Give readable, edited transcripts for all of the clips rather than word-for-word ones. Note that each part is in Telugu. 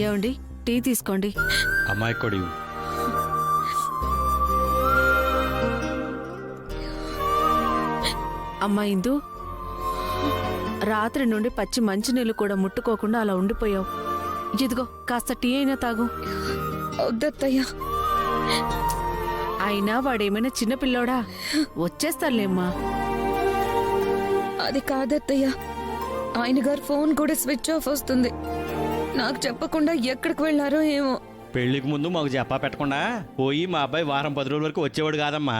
ఏమండి, టీ తీసుకోండి. అమ్మాయి కొడి. అమ్మా ఇందు, రాత్రి నుండి పచ్చి మంచినీళ్ళు కూడా ముట్టుకోకుండా అలా ఉండిపోయావు. ఇదిగో కాస్త టీ అయినా తాగు. వద్దత్తయ్యా. అయినా వాడేమైనా చిన్నపిల్లోడా? వచ్చేస్తారులేమ్మా. అది కాదత్తయ్యా, ఆయన గారు ఫోన్ కూడా స్విచ్ ఆఫ్ వస్తుంది. నాకు చెప్పకుండా ఎక్కడికి వెళ్ళారో ఏమో. పెళ్లికి ముందు మాకు చెప్పా పెట్టకుండా పోయి మా అబ్బాయి వారం 10 రోజుల వరకు వచ్చేవాడు కాదమ్మా.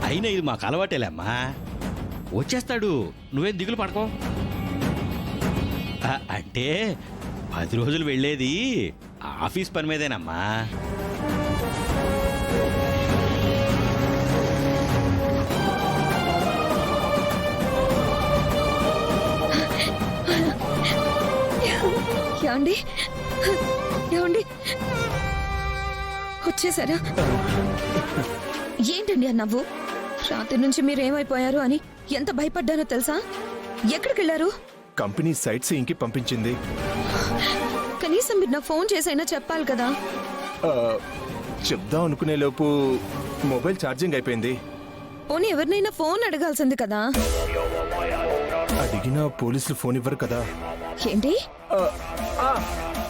అయినా ఇది మాకు అలవాటేలేమ్మా. వచ్చేస్తాడు, నువ్వేం దిగులు పడకో. అంటే 10 రోజులు వెళ్ళేది ఆఫీస్ పని మీదేనమ్మా. ఏమండి, ఏమండి, వచ్చేసారా? ఏంటండి ఆ నవ్వు? రాత్రి నుంచి మీరేమైపోయారు అని ఎంత భయపడ్డానో తెలుసా? ఎక్కడికి వెళ్ళారు? కంపెనీ సైట్ సీయింగ్కి పంపించింది. కనీసం మీరు నా ఫోన్ చేసైనా చెప్పాలి కదా. చెప్దాం అనుకునే లోపు మొబైల్ ఛార్జింగ్ అయిపోయింది. పోనీ ఎవరినైనా ఫోన్ అడగాల్సింది కదా. అడిగినా పోలీసులు ఫోన్ ఇవ్వరు కదా. ఏంటి?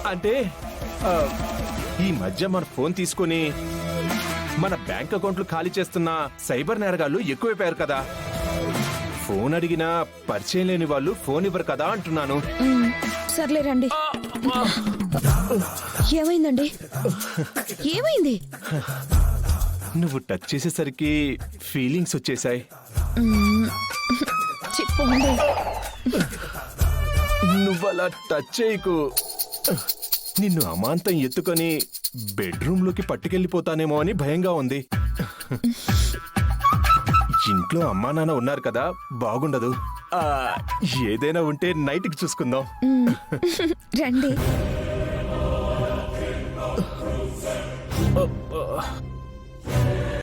అంటే ఈ మధ్య మన ఫోన్ తీసుకొని మన బ్యాంక్ అకౌంట్లు ఖాళీ చేస్తున్న సైబర్ నేరగాళ్లు ఎక్కువైపోయారు కదా. ఫోన్ అడిగినా పరిచయం లేని వాళ్ళు ఫోన్ ఇవ్వరు కదా అంటున్నాను. సర్లే రండి. ఏమైందండి? ఏమైంది? నువ్వు టచ్ చేసేసరికి ఫీలింగ్స్ వచ్చేసాయి. చెప్పండి. నువ్వలా టచ్ చేయకు. నిన్ను అమాంతం ఎత్తుకొని బెడ్రూమ్ లోకి పట్టుకెళ్ళిపోతానేమో అని భయంగా ఉంది. ఇంట్లో అమ్మా నాన్న ఉన్నారు కదా, బాగుండదు. ఏదైనా ఉంటే నైట్కి చూసుకుందాం. రండి.